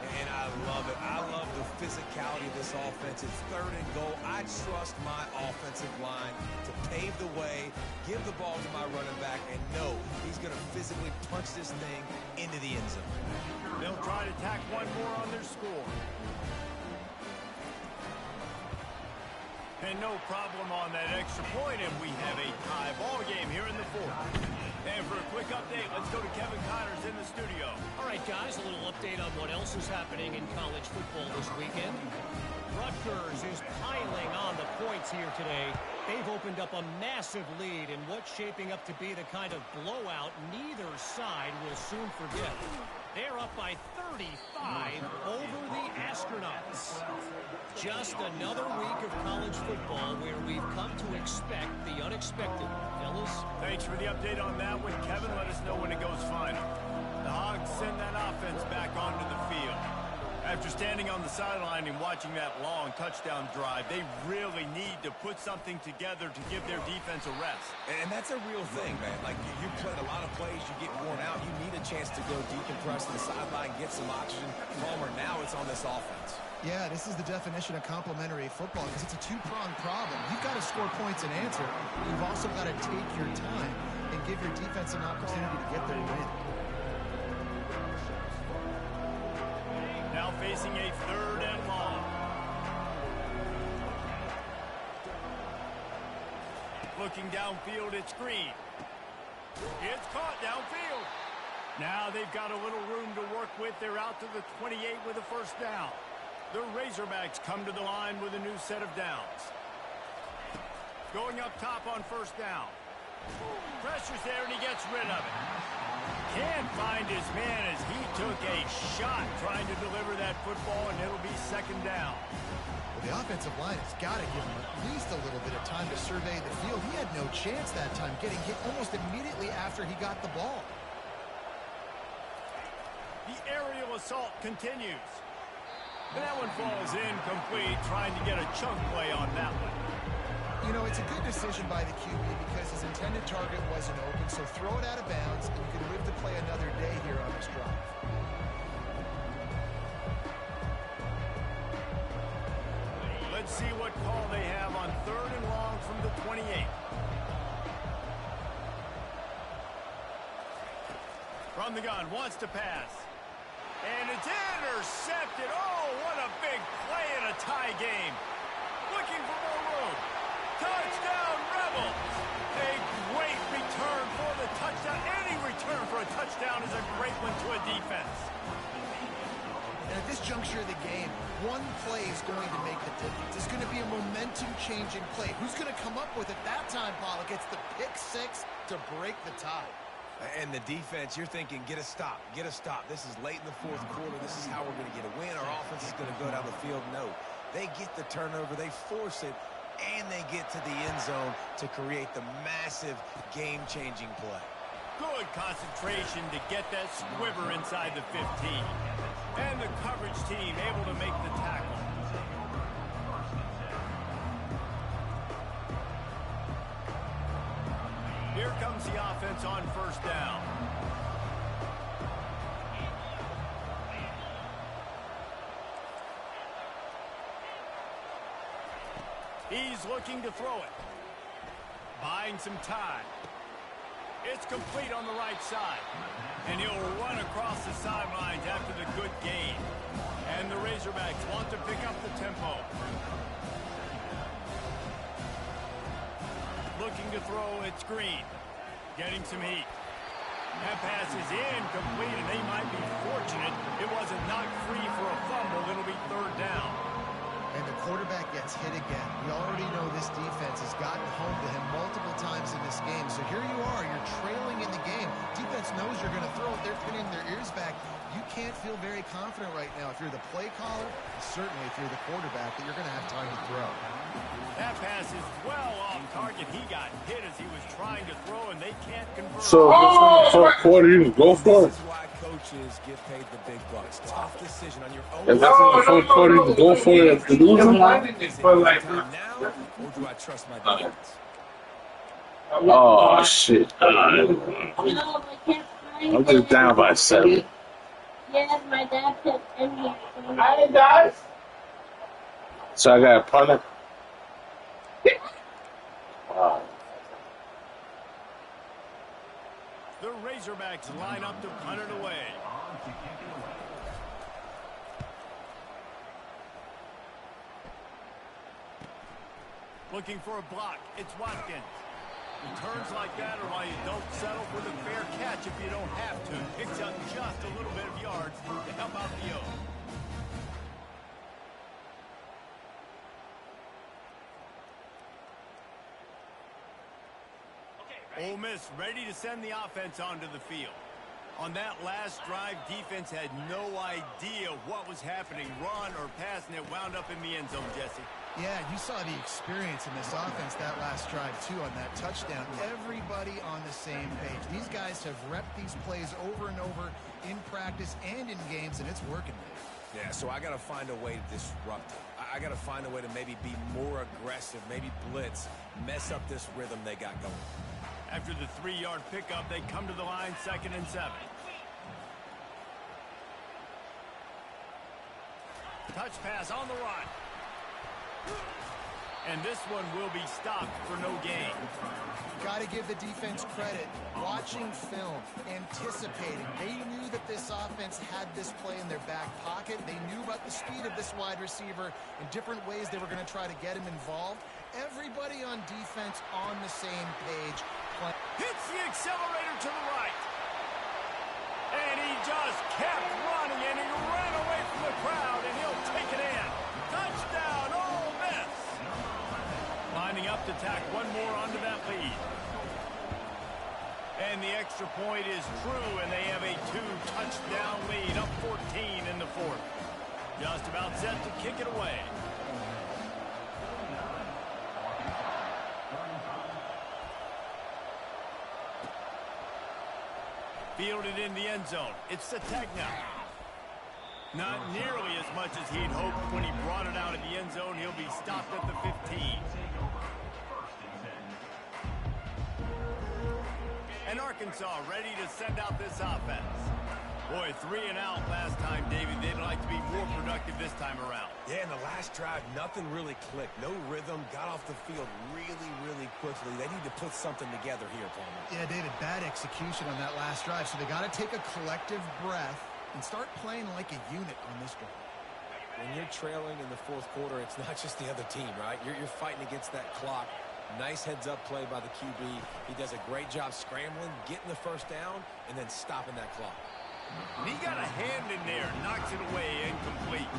Speaker 5: And I love it. I love the physicality of this offense. It's 3rd and goal. I trust my offensive line to pave the way, give the ball to my running back, and know he's going to physically punch this thing into the end zone.
Speaker 1: They'll try to tack one more on their score. And no problem on that extra point, and we have a tie ball game here in the 4th. And for a quick update, let's go to Kevin Connors in the studio.
Speaker 6: All right, guys, a little update on what else is happening in college football this weekend. Rutgers is piling on the points here today. They've opened up a massive lead in what's shaping up to be the kind of blowout neither side will soon forget. They're up by 35 over the Astronauts. Just another week of college football where we've come to expect the unexpected. Fellas?
Speaker 1: Thanks for the update on that one, Kevin. Let us know when it goes final. The Hogs send that offense back onto the field. After standing on the sideline and watching that long touchdown drive, they really need to put something together to give their defense a rest.
Speaker 5: And that's a real thing, man. Like, you played a lot of plays, you get worn out. You need a chance to go decompress to the sideline, get some oxygen. Palmer, now it's on this offense.
Speaker 4: Yeah, this is the definition of complementary football because it's a two-pronged problem. You've got to score points and answer. You've also got to take your time and give your defense an opportunity to get their win.
Speaker 1: Now facing a 3rd and long. Looking downfield, it's Green. It's caught downfield. Now they've got a little room to work with. They're out to the 28 with a 1st down. The Razorbacks come to the line with a new set of downs. Going up top on 1st down. Pressure's there and he gets rid of it. Can't find his man as he took a shot trying to deliver that football, and it'll be 2nd down.
Speaker 4: Well, the offensive line has got to give him at least a little bit of time to survey the field. He had no chance that time, getting hit almost immediately after he got the ball.
Speaker 1: The aerial assault continues. And that one falls incomplete, trying to get a chunk play on that one.
Speaker 4: You know, it's a good decision by the QB because his intended target wasn't open, so throw it out of bounds, and you can live to play another day here on this drive.
Speaker 1: Let's see what call they have on 3rd and long from the 28. From the gun, wants to pass. And it's intercepted. Oh, what a big play in a tie game. Looking for more room. Touchdown, Rebels. A great return for the touchdown. Any return for a touchdown is a great one to a defense.
Speaker 4: And at this juncture of the game, one play is going to make the difference. It's going to be a momentum-changing play. Who's going to come up with it that time, Pollock? It's the pick 6 to break the tie.
Speaker 5: And the defense, you're thinking, get a stop, get a stop. This is late in the 4th quarter. This is how we're going to get a win. Our offense is going to go down the field. No, they get the turnover, they force it, and they get to the end zone to create the massive game-changing play.
Speaker 1: Good concentration to get that squiver inside the 15. And the coverage team able to make the tackle. Here comes the offense on 1st down. He's looking to throw it. Buying some time. It's complete on the right side. And he'll run across the sidelines after the good gain. And the Razorbacks want to pick up the tempo. looking to throw. It's Green. Getting some heat. That pass is incomplete, and they might be fortunate it wasn't knocked free for a fumble. It'll be third down.
Speaker 4: And the quarterback gets hit again. We already know this defense has gotten home to him multiple times in this game. So here you are, you're trailing in the game. Defense knows you're going to throw it. They're pinning their ears back. You can't feel very confident right now if you're the play caller, and certainly if you're the quarterback, that you're going to have time to throw.
Speaker 1: That pass is well off target. He got hit as he was trying to throw, and they can't convert.
Speaker 2: So, first quarter, you can go for
Speaker 5: This
Speaker 2: it.
Speaker 5: is why coaches get paid the big bucks. Tough decision on your own.
Speaker 2: If that's in the first quarter, you can go for it after losing.
Speaker 5: Is it time now, or do I trust my defense?
Speaker 2: Oh, shit.
Speaker 3: No, I can't find
Speaker 2: I'm just
Speaker 3: it.
Speaker 2: down by 7.
Speaker 3: Yes, my dad put in here.
Speaker 2: So I got a punt it. Wow.
Speaker 1: The Razorbacks line up to punt it away. Looking for a block. It's Watkins. Returns like that are why you don't settle for the fair catch if you don't have to. Picks up just a little bit of yards to help out the O. Ole Miss ready to send the offense onto the field. On that last drive, defense had no idea what was happening. Run or pass, and it wound up in the end zone, Jesse.
Speaker 4: Yeah, you saw the experience in this offense that last drive, too, on that touchdown. Everybody on the same page. These guys have repped these plays over and over in practice and in games, and it's working.
Speaker 5: Yeah, so I got to find a way to disrupt it. I got to find a way to maybe be more aggressive, maybe blitz, mess up this rhythm they got going.
Speaker 1: After the 3-yard pickup, they come to the line, 2nd and 7. Touch pass on the run. And this one will be stopped for no gain.
Speaker 4: Got to give the defense credit. Watching film, anticipating. They knew that this offense had this play in their back pocket. They knew about the speed of this wide receiver and different ways they were going to try to get him involved. Everybody on defense on the same page.
Speaker 1: Hits the accelerator to the right. And he just kept running, and he ran away from the crowd, and he'll take it in. Touchdown, Ole Miss. Lining up to tack one more onto that lead. And the extra point is true, and they have a 2-touchdown lead, up 14 in the 4th. Just about set to kick it away. Fielded in the end zone. It's Sategna. Not nearly as much as he'd hoped when he brought it out of the end zone. He'll be stopped at the 15. And Arkansas ready to send out this offense. Boy, 3 and out last time, David. They'd like to be more productive this time around.
Speaker 5: Yeah, in the last drive, nothing really clicked. No rhythm, got off the field really quickly. They need to put something together here, Palmer.
Speaker 4: Yeah, David, bad execution on that last drive. So they got to take a collective breath and start playing like a unit on this drive.
Speaker 5: When you're trailing in the 4th quarter, it's not just the other team, right? You're fighting against that clock. Nice heads-up play by the QB. He does a great job scrambling, getting the first down, and then stopping that clock.
Speaker 1: He got a hand in there, knocks it away, incomplete.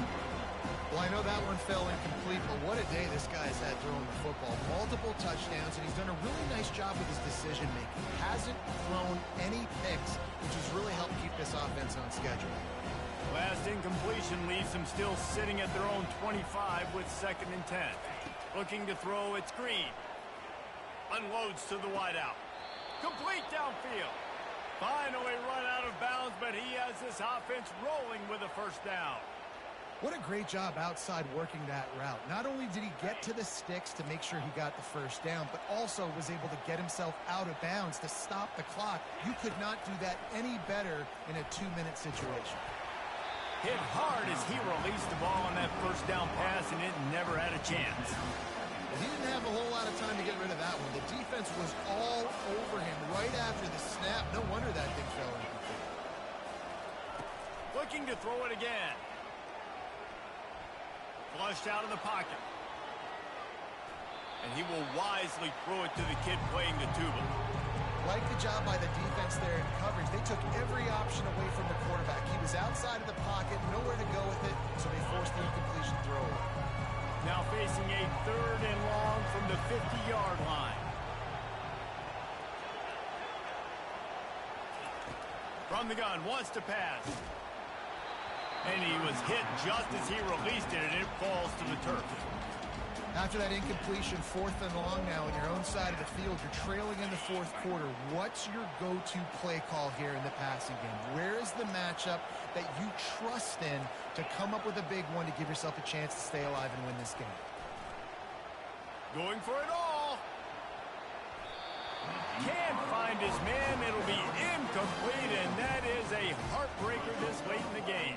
Speaker 4: Well, I know that one fell incomplete, but what a day this guy's had throwing the football. Multiple touchdowns, and he's done a really nice job with his decision-making. Hasn't thrown any picks, which has really helped keep this offense on schedule.
Speaker 1: Last incompletion leaves them still sitting at their own 25 with 2nd and 10. Looking to throw, it's Green. Unloads to the wideout. Complete downfield. Finally run out of bounds, but he has this offense rolling with a first down.
Speaker 4: What a great job outside working that route. Not only did he get to the sticks to make sure he got the first down, but also was able to get himself out of bounds to stop the clock. You could not do that any better in a 2-minute situation.
Speaker 1: Hit hard as he released the ball on that first down pass, and it never had a chance.
Speaker 4: He didn't have a whole lot of time to get rid of that one. The defense was all over him right after the snap. No wonder that thing fell incomplete.
Speaker 1: Looking to throw it again. Flushed out of the pocket. And he will wisely throw it to the kid playing the tuba.
Speaker 4: Like the job by the defense there in coverage. They took every option away from the quarterback. He was outside of the pocket, nowhere to go with it, so they forced the incompletion throw.
Speaker 1: Now facing a 3rd and long from the 50-yard line. From the gun, wants to pass. And he was hit just as he released it, and it falls to the turf.
Speaker 4: After that incompletion, 4th and long now on your own side of the field, you're trailing in the 4th quarter. What's your go-to play call here in the passing game? Where is the matchup that you trust in to come up with a big one to give yourself a chance to stay alive and win this game?
Speaker 1: Going for it all. Can't find his man. It'll be incomplete, and that is a heartbreaker this late in the game.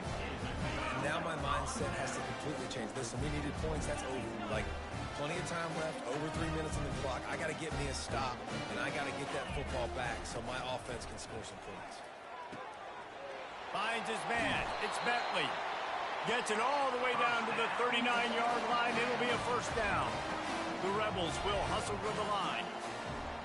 Speaker 5: Now my mindset has to completely change. Listen, we needed points. That's over. Like, plenty of time left, over 3 minutes on the clock. I got to get me a stop, and I got to get that football back so my offense can score some points.
Speaker 1: Finds his man. It's Bentley. Gets it all the way down to the 39-yard line. It'll be a first down. The Rebels will hustle to the line.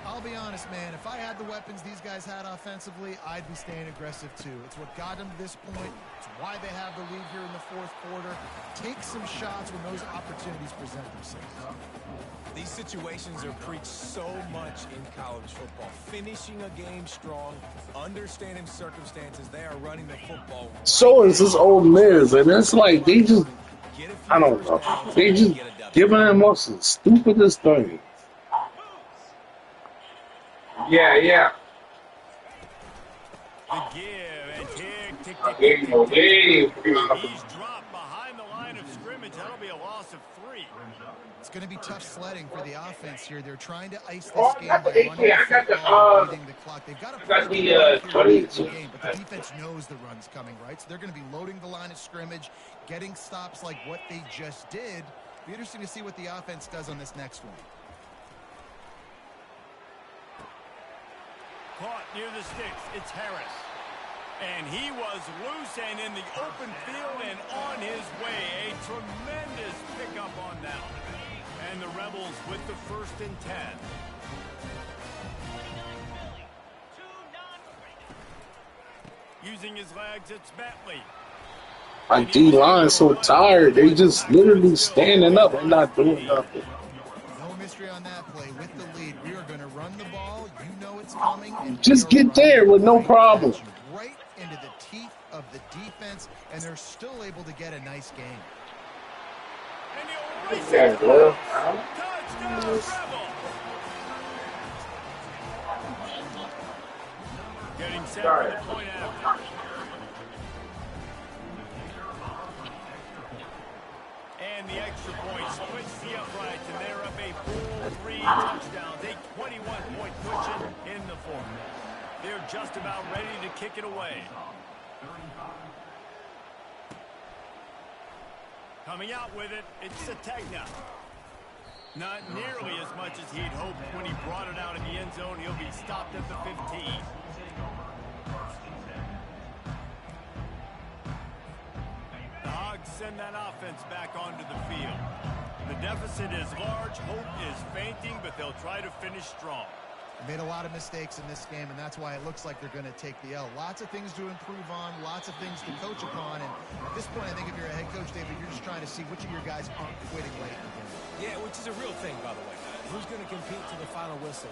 Speaker 4: I'll be honest, man. If I had the weapons these guys had offensively, I'd be staying aggressive too. It's what got them to this point. It's why they have the lead here in the 4th quarter. Take some shots when those opportunities present themselves.
Speaker 5: These situations are preached so much in college football. Finishing a game strong, understanding circumstances. They are running the football.
Speaker 2: So is this Ole Miss, and it's like they just, I don't know, they just giving them up some stupidest thing. Yeah.
Speaker 1: The give and tick. He's dropped behind the line of scrimmage. That'll be a loss of 3.
Speaker 4: It's going to be tough sledding for the offense here. They're trying to ice this game by running the football, beating the clock. They've got to play the game, but the defense knows the run's coming, right? So they're going to be loading the line of scrimmage, getting stops like what they just did. Be interesting to see what the offense does on this next one.
Speaker 1: Caught near the sticks. It's Harris. And he was loose and in the open field and on his way. A tremendous pickup on that one. And the Rebels with the 1st and 10. Using his legs, it's Bentley.
Speaker 2: My D-line's so tired. They just literally standing up and not doing nothing.
Speaker 4: No mystery on that play. With the lead, we are going to run the ball. You know it's coming. And
Speaker 2: just get there with no problem.
Speaker 4: Right into the teeth of the defense, and they're still able to get a nice game.
Speaker 1: And he'll race it. Touchdown, Rebels. Getting set for the point after. And the extra point splits the uprights, and they're up a full 3 touchdowns, a 21-point cushion in the 4th. They're just about ready to kick it away. Coming out with it, it's Sategna. Not nearly as much as he'd hoped when he brought it out in the end zone. He'll be stopped at the 15. The Hogs send that offense back onto the field. The deficit is large, hope is fainting, but they'll try to finish strong.
Speaker 4: They made a lot of mistakes in this game, and that's why it looks like they're going to take the L. Lots of things to improve on, lots of things to coach upon, and at this point, I think if you're a head coach, David, you're just trying to see which of your guys aren't quitting late in the game.
Speaker 5: Yeah, which is a real thing, by the way. Who's going to compete to the final whistle?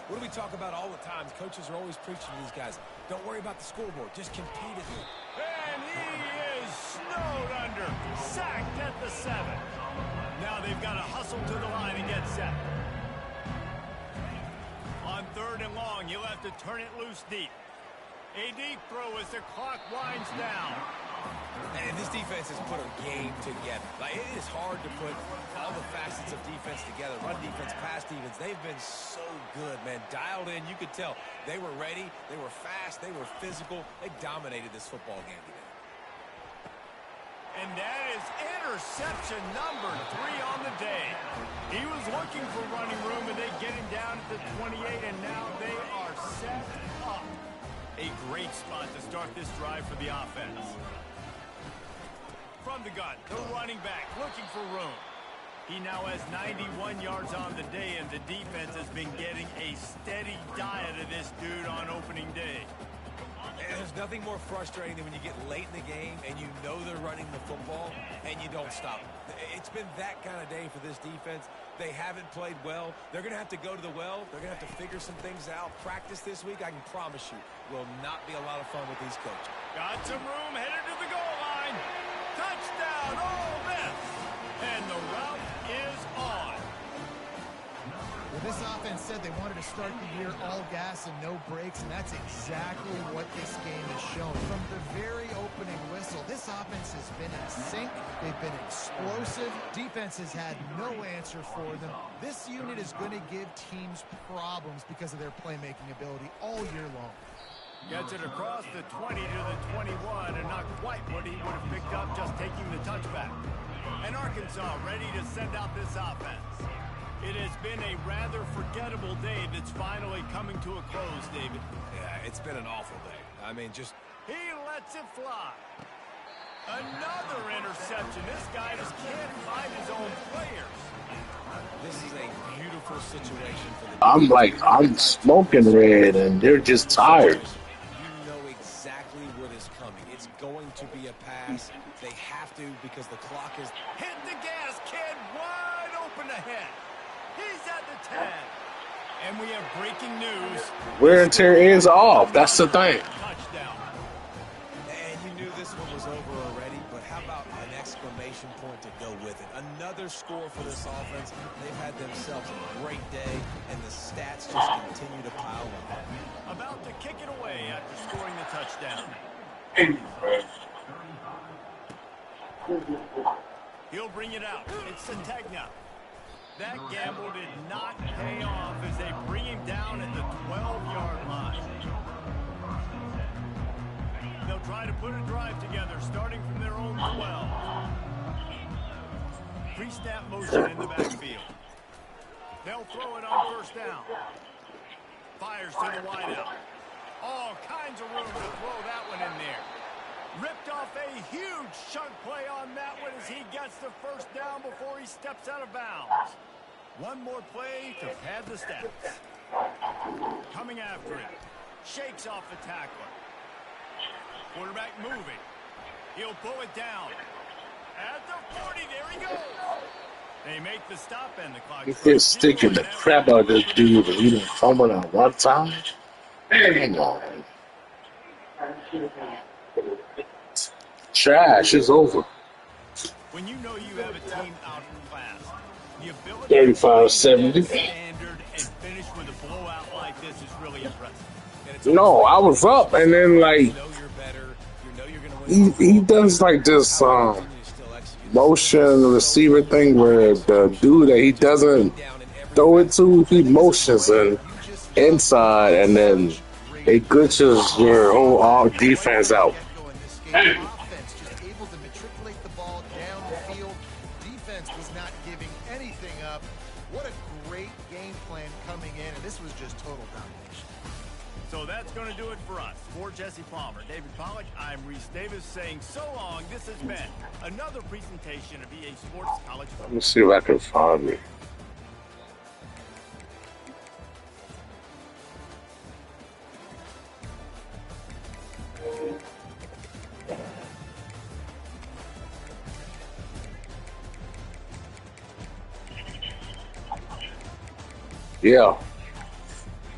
Speaker 5: What do we talk about all the time? Coaches are always preaching to these guys. Don't worry about the scoreboard. Just compete at it.
Speaker 1: And he is snowed under. Sacked at the 7. Now they've got to hustle to the line and get set. On 3rd and long, you'll have to turn it loose deep. A deep throw as the clock winds down.
Speaker 5: And this defense has put a game together. Like, it is hard to put all the facets of defense together. Run defense, pass defense. They've been so good, man. Dialed in. You could tell they were ready. They were fast. They were physical. They dominated this football game today.
Speaker 1: And that is interception number 3 on the day. He was looking for running room, and they get him down at the 28, and now they are set up. A great spot to start this drive for the offense. From the gun, the running back looking for room. He now has 91 yards on the day, and the defense has been getting a steady diet of this dude on opening day.
Speaker 5: And there's nothing more frustrating than when you get late in the game and you know they're running the football and you don't stop them. It's been that kind of day for this defense. They haven't played well. They're going to have to go to the well. They're going to have to figure some things out. Practice this week, I can promise you, will not be a lot of fun with these coaches.
Speaker 1: Got some room, headed to the goal line. Touchdown, Ole Miss. And the route is on.
Speaker 4: Well, this offense said they wanted to start the year all gas and no brakes, and that's exactly what this game has shown. From the very opening whistle, this offense has been in sync. They've been explosive. Defense has had no answer for them. This unit is going to give teams problems because of their playmaking ability all year long.
Speaker 1: Gets it across the 20 to the 21, and not quite what he would have picked up just taking the touchback. And Arkansas ready to send out this offense. It has been a rather forgettable day that's finally coming to a close, David.
Speaker 5: Yeah, it's been an awful day. I mean, just...
Speaker 1: He lets it fly. Another interception. This guy just can't find his own players.
Speaker 5: This is a beautiful situation for the...
Speaker 2: I'm smoking red, and they're just tired.
Speaker 5: You know exactly what is coming. It's going to be a pass. They have to because the clock is...
Speaker 1: Hit the gas, kid. Wide open ahead. He's at the 10. And we have breaking news.
Speaker 2: Wear and tear is off. That's the thing.
Speaker 1: Touchdown.
Speaker 5: And you knew this one was over already, but how about an exclamation point to go with it? Another score for this offense. They've had themselves a great day, and the stats just continue to pile up.
Speaker 1: About to kick it away after scoring the touchdown. He'll bring it out. It's Sategna. That gamble did not pay off as they bring him down at the 12-yard line. They'll try to put a drive together starting from their own 12. Pre-snap motion in the backfield. They'll throw it on first down. Fires to the wideout. All kinds of room to throw that one in there. Ripped off a huge chunk play on that one as he gets the first down before he steps out of bounds. One more play to pad the stats. Coming after him. Shakes off the tackler. Quarterback moving. He'll pull it down. At the 40, there he goes. They make the stop and the clock.
Speaker 2: He's sticking the crap out of this dude, and he didn't fumble on one time. Hang on. Trash is over.
Speaker 1: When you know you have a team outclassed, the ability
Speaker 2: 35-70.
Speaker 1: standard and finish with a blowout like this is really impressive.
Speaker 2: No, I was up, and then like
Speaker 5: You know you're better. You know you're going to win.
Speaker 2: he does like this motion receiver thing where the dude that he doesn't throw it to, he motions and inside, and then it glitches your whole all defense out.
Speaker 4: Offense just able to matriculate the ball down the field. Defense was not giving anything up. What a great game plan coming in, and this was just total domination.
Speaker 1: So that's going to do it for us. For Jesse Palmer, David Pollack, I'm Reese Davis saying so long. This has been another presentation of EA Sports College Football.
Speaker 2: Let me see if I can find it. Yeah,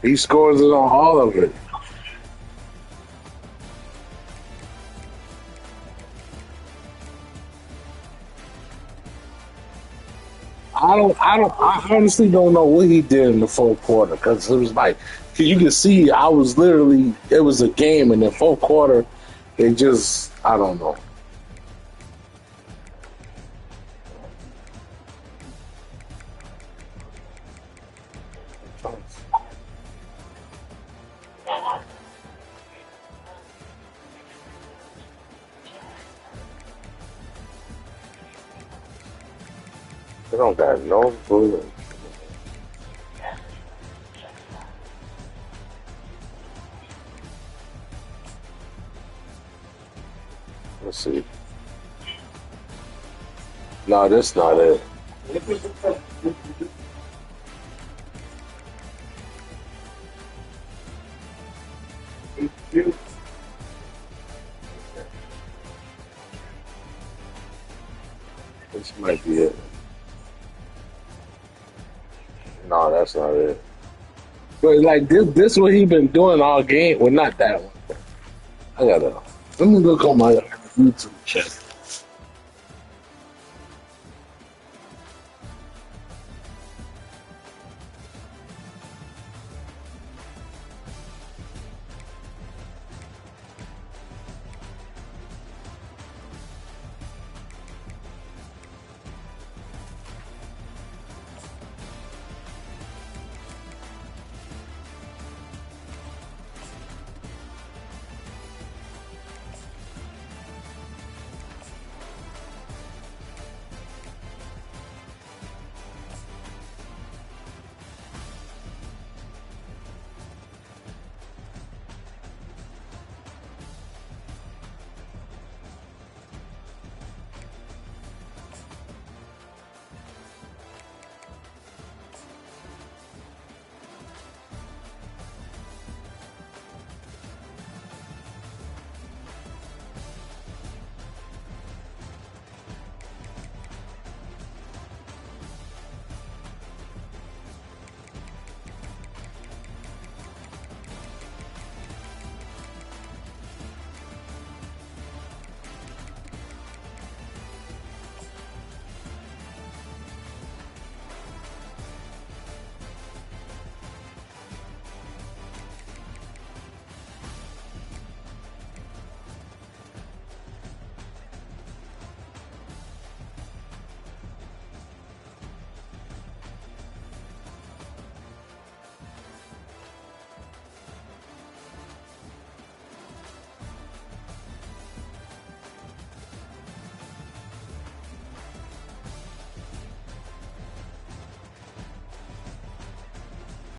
Speaker 2: he scores it on all of it. I honestly don't know what he did in the fourth quarter, because it was like, you can see it was a game, and the fourth quarter, it just, I don't know. They don't got no food. Let's see. No, that's not it. This might be it. No, that's not it. But like this what he been doing all game. Well, not that one. I gotta. Let me look on my YouTube channel.